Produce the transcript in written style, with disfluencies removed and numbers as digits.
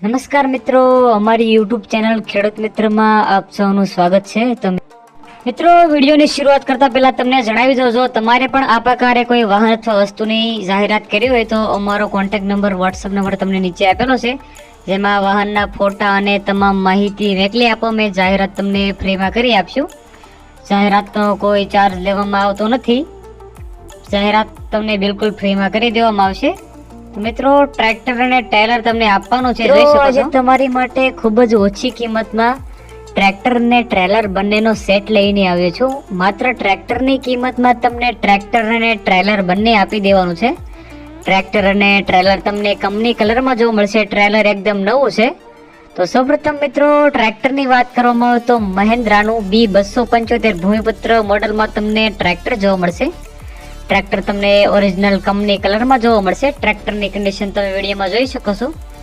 નમસ્કાર મિત્રો, અમારી યુટ્યુબ ચેનલ ખેડૂત મિત્રમાં આપ સૌનું સ્વાગત છે. તો મિત્રો, વિડીયોની શરૂઆત કરતા પહેલા તમને જણાવી દઉં, જો તમારે પણ આ પ્રકારે કોઈ વાહન અથવા વસ્તુની જાહેરાત કરી હોય તો અમારો કોન્ટેક્ટ નંબર, વોટ્સઅપ નંબર તમને નીચે આપેલો છે, જેમાં વાહનના ફોટા અને તમામ માહિતી મોકલી આપો. મેં જાહેરાત તમને ફ્રીમાં કરી આપશું. જાહેરાતનો કોઈ ચાર્જ લેવામાં આવતો નથી. જાહેરાત તમને બિલકુલ ફ્રીમાં કરી દેવામાં આવશે. મિત્રો, ટ્રેક્ટર અને ટ્રેલર તમને આપવાનું છે. જોઈ શકો છો તમારી માટે ખૂબ જ ઓછી કિંમતમાં ટ્રેક્ટર અને ટ્રેલર બંનેનો સેટ લઈને આવ્યો છું. માત્ર ટ્રેક્ટરની કિંમતમાં તમને ટ્રેક્ટર અને ટ્રેલર બંને આપી દેવાનું છે. ટ્રેક્ટર અને ટ્રેલર તમને કંપની કલરમાં જોવા મળશે. ટ્રેલર એકદમ નવું છે. તો સૌપ્રથમ મિત્રો, ટ્રેક્ટરની વાત કરવામાં આવે તો મહિન્દ્રાનું B275 ભૂમિપુત્ર મોડલમાં તમને ટ્રેક્ટર જોવા મળશે. ટ્રેક્ટર તમને ઓરિજિનલ કંપની કલરમાં જોવા મળશે. ટ્રેક્ટરની કન્ડિશન તમે વિડીયોમાં જોઈ શકો છો.